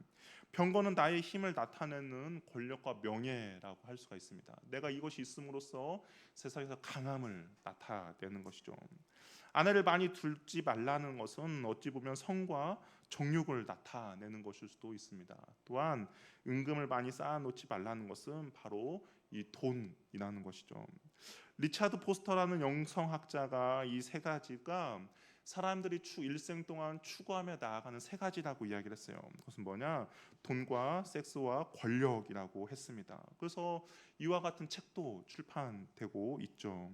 병거는 나의 힘을 나타내는 권력과 명예라고 할 수가 있습니다. 내가 이것이 있음으로써 세상에서 강함을 나타내는 것이죠. 아내를 많이 두지 말라는 것은 어찌 보면 성과 정욕을 나타내는 것일 수도 있습니다. 또한 은금을 많이 쌓아놓지 말라는 것은 바로 이 돈이라는 것이죠. 리차드 포스터라는 영성학자가 이 세 가지가 사람들이 일생 동안 추구하며 나아가는 세 가지라고 이야기를 했어요. 그것은 뭐냐? 돈과 섹스와 권력이라고 했습니다. 그래서 이와 같은 책도 출판되고 있죠.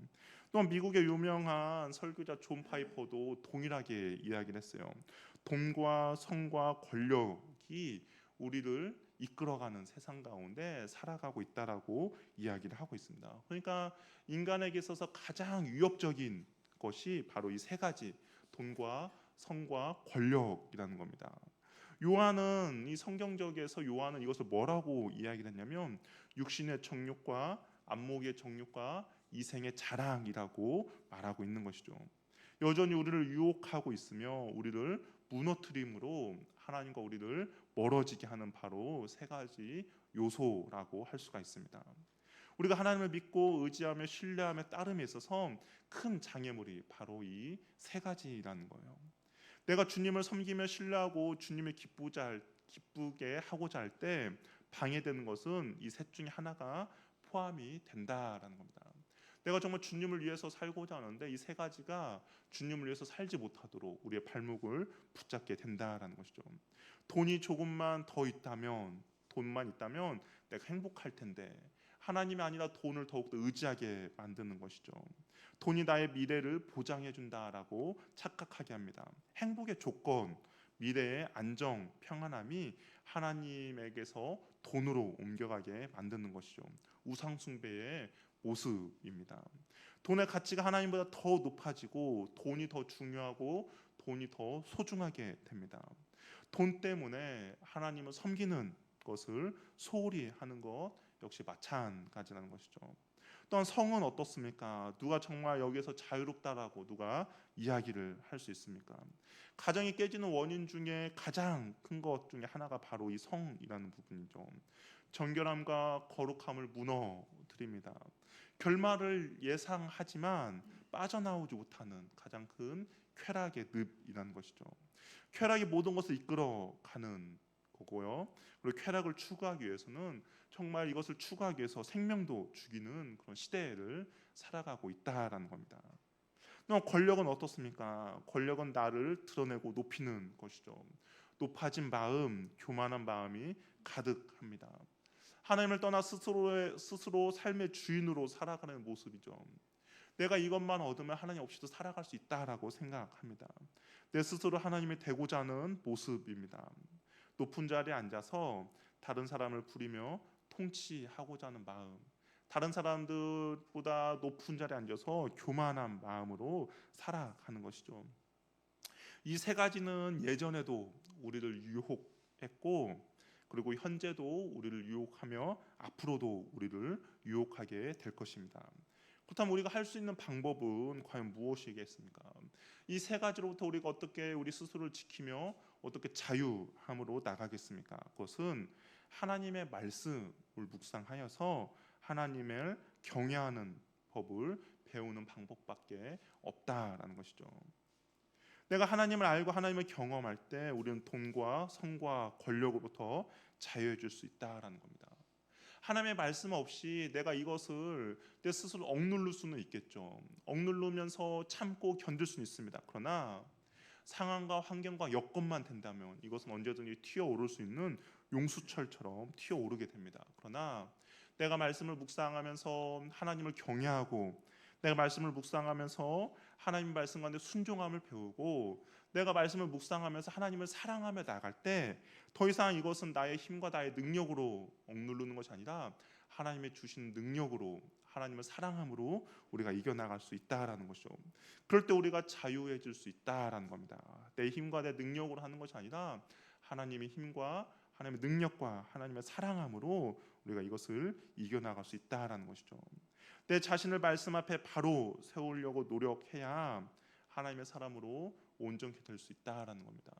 또한 미국의 유명한 설교자 존 파이퍼도 동일하게 이야기를 했어요. 돈과 성과 권력이 우리를 이끌어가는 세상 가운데 살아가고 있다라고 이야기를 하고 있습니다. 그러니까 인간에게 있어서 가장 위협적인 것이 바로 이 세 가지 돈과 성과 권력이라는 겁니다. 요한은 이 성경적에서 요한은 이것을 뭐라고 이야기를 했냐면 육신의 정욕과 안목의 정욕과 이생의 자랑이라고 말하고 있는 것이죠. 여전히 우리를 유혹하고 있으며 우리를 무너뜨림으로 하나님과 우리를 멀어지게 하는 바로 세 가지 요소라고 할 수가 있습니다. 우리가 하나님을 믿고 의지하며 신뢰하며 따름에 있어서 큰 장애물이 바로 이 세 가지라는 거예요. 내가 주님을 섬기며 신뢰하고 주님을 기쁘게 하고자 할 때 방해되는 것은 이 셋 중에 하나가 포함이 된다라는 겁니다. 내가 정말 주님을 위해서 살고자 하는데 이 세 가지가 주님을 위해서 살지 못하도록 우리의 발목을 붙잡게 된다라는 것이죠. 돈이 조금만 더 있다면, 돈만 있다면 내가 행복할 텐데 하나님이 아니라 돈을 더욱더 의지하게 만드는 것이죠. 돈이 나의 미래를 보장해 준다라고 착각하게 합니다. 행복의 조건, 미래의 안정, 평안함이 하나님에게서 돈으로 옮겨가게 만드는 것이죠. 우상숭배의 모습입니다. 돈의 가치가 하나님보다 더 높아지고 돈이 더 중요하고 돈이 더 소중하게 됩니다. 돈 때문에 하나님을 섬기는 것을 소홀히 하는 것, 역시 마찬가지라는 것이죠. 또한 성은 어떻습니까? 누가 정말 여기에서 자유롭다라고 누가 이야기를 할 수 있습니까? 가정이 깨지는 원인 중에 가장 큰 것 중에 하나가 바로 이 성이라는 부분이죠. 정결함과 거룩함을 무너뜨립니다. 결말을 예상하지만 빠져나오지 못하는 가장 큰 쾌락의 늪이라는 것이죠. 쾌락이 모든 것을 이끌어가는 거고요. 그리고 쾌락을 추구하기 위해서는 정말 이것을 추구하기 위해서 생명도 죽이는 그런 시대를 살아가고 있다라는 겁니다. 그럼 권력은 어떻습니까? 권력은 나를 드러내고 높이는 것이죠. 높아진 마음, 교만한 마음이 가득합니다. 하나님을 떠나 스스로 삶의 주인으로 살아가는 모습이죠. 내가 이것만 얻으면 하나님 없이도 살아갈 수 있다라고 생각합니다. 내 스스로 하나님이 되고자 하는 모습입니다. 높은 자리에 앉아서 다른 사람을 부리며 통치하고자 하는 마음, 다른 사람들보다 높은 자리에 앉아서 교만한 마음으로 살아가는 것이죠. 이 세 가지는 예전에도 우리를 유혹했고, 그리고 현재도 우리를 유혹하며 앞으로도 우리를 유혹하게 될 것입니다. 그렇다면 우리가 할 수 있는 방법은 과연 무엇이겠습니까? 이 세 가지로부터 우리가 어떻게 우리 스스로를 지키며 어떻게 자유함으로 나가겠습니까? 그것은 하나님의 말씀을 묵상하여서 하나님을 경외하는 법을 배우는 방법밖에 없다라는 것이죠. 내가 하나님을 알고 하나님을 경험할 때 우리는 돈과 성과 권력으로부터 자유해질 수 있다라는 겁니다. 하나님의 말씀 없이 내가 이것을 내 스스로 억누를 수는 있겠죠. 억누르면서 참고 견딜 수는 있습니다. 그러나 상황과 환경과 여건만 된다면 이것은 언제든지 튀어오를 수 있는 용수철처럼 튀어오르게 됩니다. 그러나 내가 말씀을 묵상하면서 하나님을 경외하고, 내가 말씀을 묵상하면서 하나님 말씀 가운데 순종함을 배우고, 내가 말씀을 묵상하면서 하나님을 사랑하며 나갈 때 더 이상 이것은 나의 힘과 나의 능력으로 억누르는 것이 아니라 하나님의 주신 능력으로, 하나님을 사랑함으로 우리가 이겨나갈 수 있다라는 것이죠. 그럴 때 우리가 자유해질 수 있다라는 겁니다. 내 힘과 내 능력으로 하는 것이 아니라 하나님의 힘과 하나님의 능력과 하나님의 사랑함으로 우리가 이것을 이겨나갈 수 있다라는 것이죠. 내 자신을 말씀 앞에 바로 세우려고 노력해야 하나님의 사람으로 온전히 될 수 있다라는 겁니다.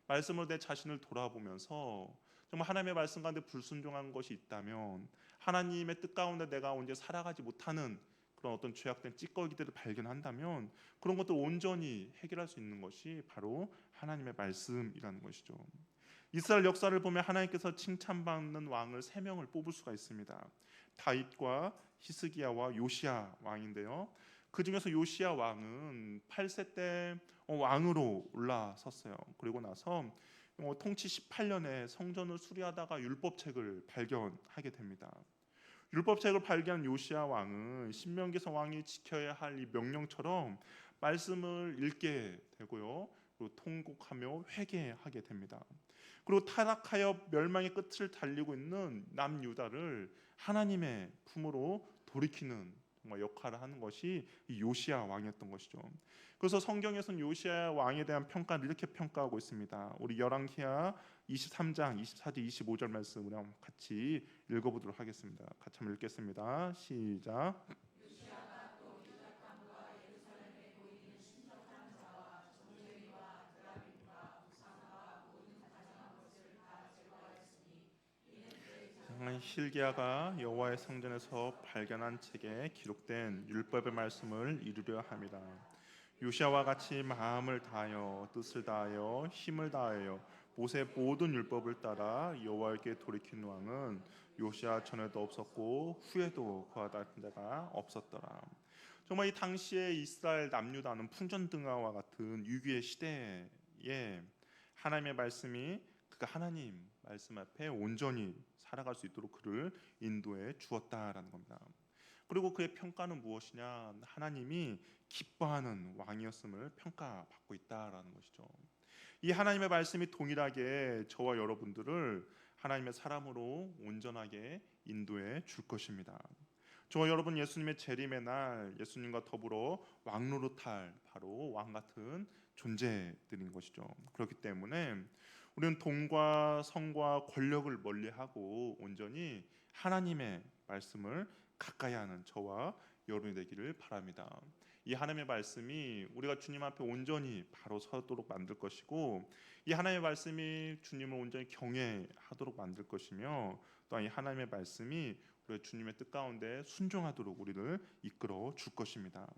말씀으로 내 자신을 돌아보면서 정말 하나님의 말씀 가운데 불순종한 것이 있다면, 하나님의 뜻 가운데 내가 언제 살아가지 못하는 그런 어떤 죄악된 찌꺼기들을 발견한다면 그런 것들 온전히 해결할 수 있는 것이 바로 하나님의 말씀이라는 것이죠. 이스라엘 역사를 보면 하나님께서 칭찬받는 왕을 3명을 뽑을 수가 있습니다. 다윗과 히스기야와 요시야 왕인데요. 그 중에서 요시야 왕은 8세 때 왕으로 올라섰어요. 그리고 나서 통치 18년에 성전을 수리하다가 율법책을 발견하게 됩니다. 율법책을 발견한 요시야 왕은 신명기서 왕이 지켜야 할 이 명령처럼 말씀을 읽게 되고요. 그리고 통곡하며 회개하게 됩니다. 그리고 타락하여 멸망의 끝을 달리고 있는 남유다를 하나님의 품으로 돌이키는 정말 역할을 하는 것이 이 요시야 왕이었던 것이죠. 그래서 성경에서는 요시야 왕에 대한 평가를 이렇게 평가하고 있습니다. 우리 열왕기하 23장 24절 25절 말씀 우리 한번 같이 읽어보도록 하겠습니다. 같이 한번 읽겠습니다. 시작. hil기야가 여호와의 성전에서 발견한 책에 기록된 율법의 말씀을 이루려 함이라. 요시야와 같이 마음을 다하여 뜻을 다하여 힘을 다하여 모세의 모든 율법을 따라 여호와께 돌이킨 왕은 요시야 전에도 없었고 후에도 그와 같은 자가 없었더라. 정말 이 당시에 이스라엘 남유다는 풍전등화와 같은 위기의 시대에 하나님의 말씀이 그가 하나님 말씀 앞에 온전히 살아갈 수 있도록 그를 인도해 주었다라는 겁니다. 그리고 그의 평가는 무엇이냐? 하나님이 기뻐하는 왕이었음을 평가받고 있다라는 것이죠. 이 하나님의 말씀이 동일하게 저와 여러분들을 하나님의 사람으로 온전하게 인도해 줄 것입니다. 저와 여러분 예수님의 재림의 날 예수님과 더불어 왕노릇할 바로 왕 같은 존재들인 것이죠. 그렇기 때문에 우리는 돈과 성과 권력을 멀리하고 온전히 하나님의 말씀을 가까이 하는 저와 여러분이 되기를 바랍니다. 이 하나님의 말씀이 우리가 주님 앞에 온전히 바로 서도록 만들 것이고, 이 하나님의 말씀이 주님을 온전히 경외하도록 만들 것이며, 또한 이 하나님의 말씀이 우리 주님의 뜻 가운데 순종하도록 우리를 이끌어 줄 것입니다.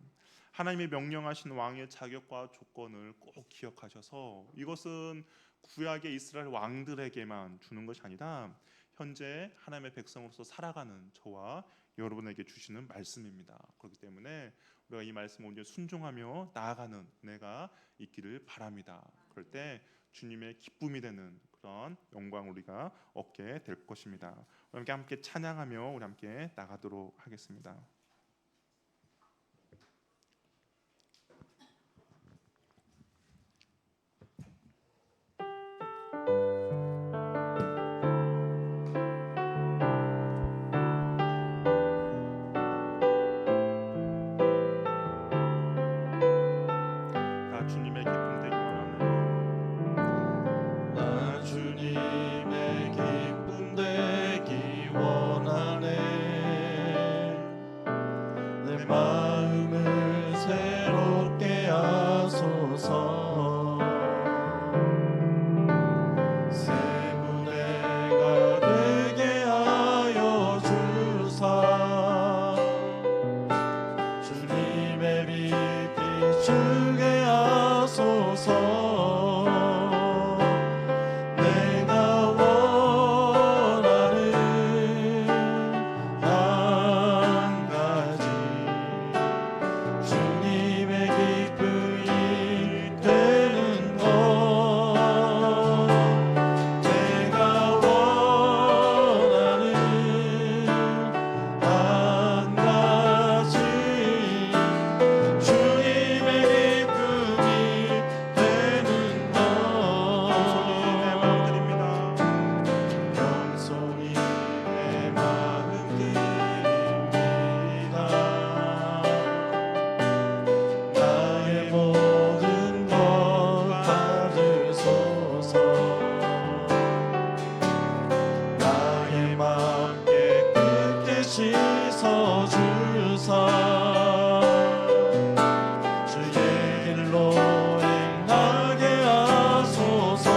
하나님이 명령하신 왕의 자격과 조건을 꼭 기억하셔서, 이것은 구약의 이스라엘 왕들에게만 주는 것이 아니라 현재 하나님의 백성으로서 살아가는 저와 여러분에게 주시는 말씀입니다. 그렇기 때문에 우리가 이 말씀을 온전히 순종하며 나아가는 은혜가 있기를 바랍니다. 그럴 때 주님의 기쁨이 되는 그런 영광을 우리가 얻게 될 것입니다. 우리 함께 찬양하며 우리 함께 나가도록 하겠습니다. 나 주님의 기쁨 되기 원하네. 나 주님의 기쁨 되기 원하네. 내 마음을 새롭게 하소서. 새 무대가 되게 하여 주사. 주님의 빛 비추게 하소서. 내가 원하는 한 가지, 주님의 기쁨이 되는 것. 내가 원하는 한 가지, 주님의 기쁨이 되는 것. 겸손히 내 마음 드립니다. 나의 모든 것 받으소서. 나의 맘 깨끗게 씻어주사. 주의 길로 행하게 하소서.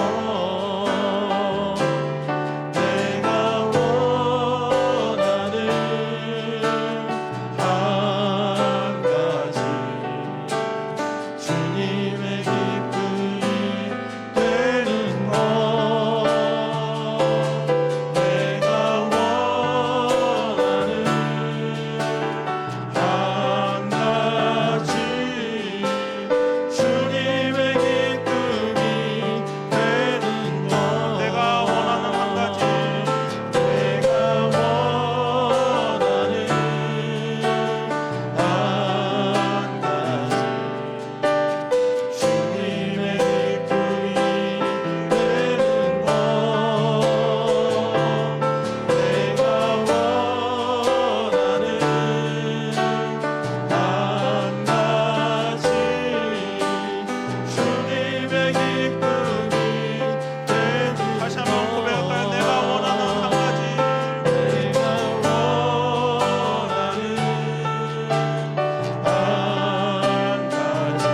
내가 원하는 한 가지, 주님의 기쁨이 되는 것. 내가 원하는 한 가지, 주님의 기쁨이 되는 것. 내가 원하는 한 가지, 내가 원하는 한 가지, 주님의 기쁨이 되는 것. 내가 원하는 한 가지, 주님의 기쁨이 되는 다시 한번 고백할까요? 내가 원하는 한 가지, 내가 원하는 한 가지,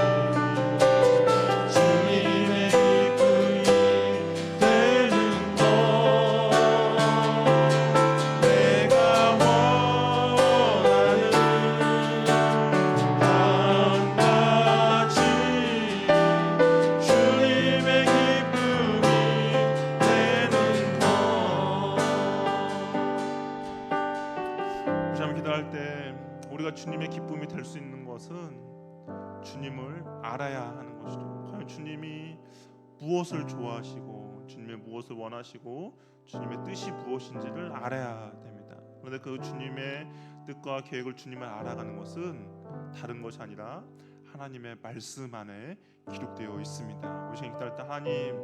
주님의 기쁨이 되는 것. 내가 원하는 한 가지, 주님의 기쁨이 되는 것. 우리 한번 기도할 때 우리가 주님의 기쁨이 될 수 있는 것은 주님을 알아야 하는 것이죠. 과연 주님이 무엇을 좋아하시고 주님의 무엇을 원하시고 주님의 뜻이 무엇인지를 알아야 됩니다. 그런데 그 주님의 뜻과 계획을 주님을 알아가는 것은 다른 것이 아니라 하나님의 말씀 안에 기록되어 있습니다. 우리 시간 기도할 때 하나님,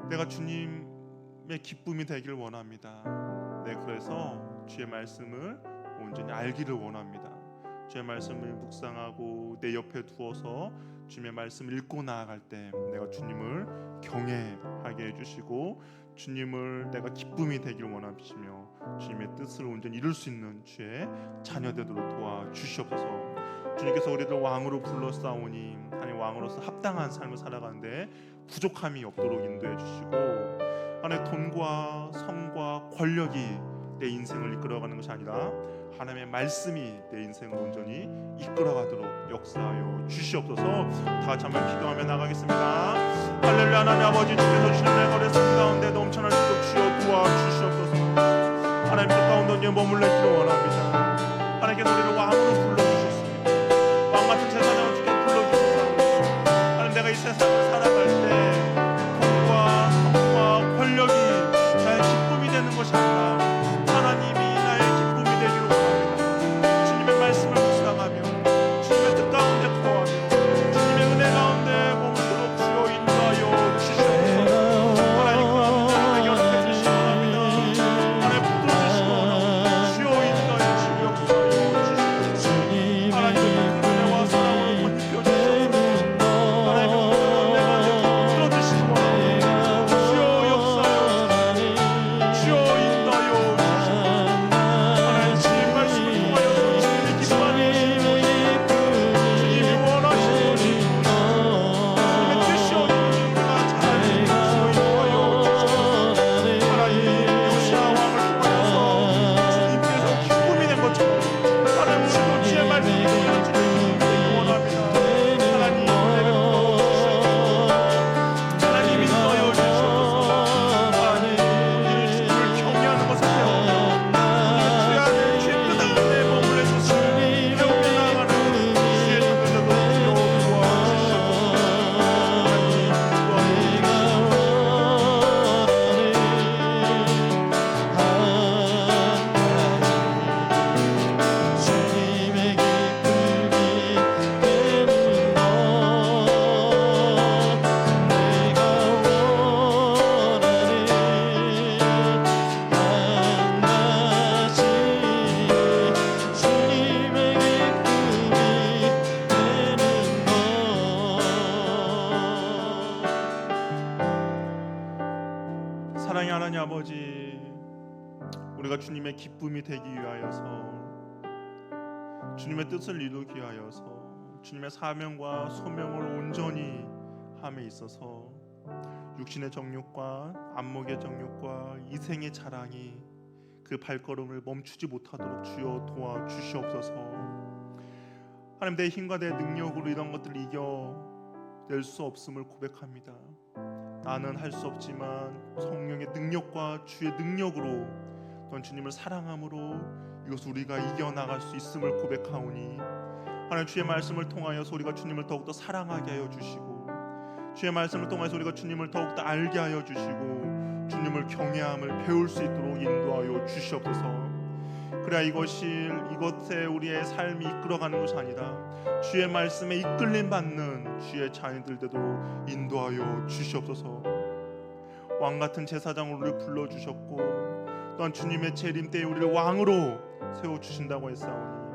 내가 주님의 기쁨이 되기를 원합니다. 네, 그래서 주의 말씀을 온전히 알기를 원합니다. 주의 말씀을 묵상하고 내 옆에 두어서 주님의 말씀을 읽고 나아갈 때 내가 주님을 경외하게 해주시고 주님을 내가 기쁨이 되기를 원하시며 주님의 뜻을 온전히 이룰 수 있는 주의 자녀 되도록 도와주시옵소서. 주님께서 우리를 왕으로 불러싸오니 하나님 왕으로서 합당한 삶을 살아가는데 부족함이 없도록 인도해 주시고, 하나님 돈과 성과 권력이 내 인생을 이끌어가는 것이 아니라 하나님의 말씀이 내 인생을 온전히 이끌어가도록 역사하여 주시옵소서. 다 같이 한번 기도하며 나가겠습니다. 할렐루야. 하나님 아버지, 주께서 주시는 내 거래 삶 가운데 넘쳐날 수 있도록 주여 도와주시옵소서. 하나님 뜻 가운데 언제 머물러있기를 원합니다. 하나님께서 우리를 왕으로 불러주셨습니다. 왕 같은 제사장을 주께 불러주셔서 하나님 내가 이 세상을 살아갈 때 돈과 성과 권력이 나의 기쁨이 되는 것이 아니라 하나님이 나의 기쁨이 되기를 원합니다. 주님의 말씀을 묵상하며 주님의 뜻 가운데 거하며 주님의 은혜 가운데 머물도록 주여 인도하여 주시옵소서. 하나님 그 앞에 연합해 주시기 원합니다. 하나님 붙들어주시기 원합니다. 주여 인도하여 주시고 역사하여 주시옵소서. 하나님 그 은혜와 사랑을 건립혀 주시옵소서. 하나님 그 은혜가 붙들어주시기 원합니다. 주여 역사하여 주시옵소서. 주여 인도하여 주시옵소서. 하나님 주님 말씀을 통하여서 주님이 기뻐하는 주님이 원하시는 것이 주님의 뜻이 어디든지 우리가 잘 지키시고 인도하여 주시옵소서. 하나님 요시야 왕을 통하여서 주님께서 기쁨이 된 것처럼 하나님 우리도 주의 말씀을 통하여 주님이 기쁘기 원합니다. 하나님 은혜를 부어 주시옵소서. 하나님 인도하여 주시옵소서. 하나님 우리를 주님을 경외하는 것을 배우며 주의 뜻 가운데 머물러서 배우며 나아가는 주의 자녀들도 주여 도와주시옵소서. 하나님 주님의 기쁨이 되는 것 내가 원하는 한 가지 주님의 기쁨이 되는 것. 사랑의 하나님 아버지, 우리가 주님의 기쁨이 되기 위하여서 주님의 뜻을 이루기 위하여서 주님의 사명과 소명을 온전히 함에 있어서 육신의 정욕과 안목의 정욕과 이생의 자랑이 그 발걸음을 멈추지 못하도록 주여 도와주시옵소서. 하나님 내 힘과 내 능력으로 이런 것들을 이겨낼 수 없음을 고백합니다. 나는 할 수 없지만 성령의 능력과 주의 능력으로 또한 주님을 사랑함으로 이것을 우리가 이겨나갈 수 있음을 고백하오니 하나님 주의 말씀을 통하여서 우리가 주님을 더욱더 사랑하게 하여 주시고 주의 말씀을 통해서 우리가 주님을 더욱더 알게 하여 주시고 주님을 경외함을 배울 수 있도록 인도하여 주시옵소서. 그래야 이것에 우리의 삶이 이끌어가는 것이 아니라 주의 말씀에 이끌림 받는 주의 자녀들 되도록 인도하여 주시옵소서. 왕같은 제사장으로 우리를 불러주셨고 또한 주님의 재림 때에 우리를 왕으로 세워주신다고 했사오니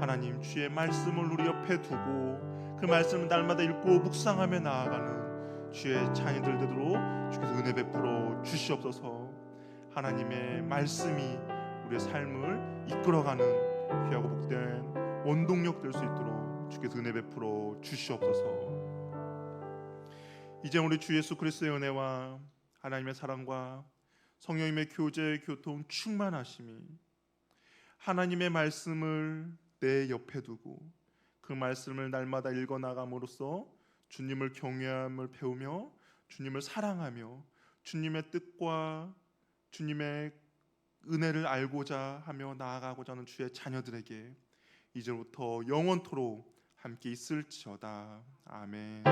하나님 주의 말씀을 우리 옆에 두고 그 말씀을 날마다 읽고 묵상하며 나아가는 주의 자녀들 되도록 주께서 은혜 베풀어 주시옵소서. 하나님의 말씀이 우리의 삶을 이끌어가는 귀하고 복된 원동력 될 수 있도록 주께서 은혜 베풀어 주시옵소서. 이제 우리 주 예수 그리스도의 은혜와 하나님의 사랑과 성령님의 교제, 교통, 충만하심이 하나님의 말씀을 내 옆에 두고 그 말씀을 날마다 읽어나감으로써 주님을 경외함을 배우며 주님을 사랑하며 주님의 뜻과 주님의 은혜를 알고자 하며 나아가고자 하는 주의 자녀들에게 이제부터 영원토록 함께 있을지어다. 아멘.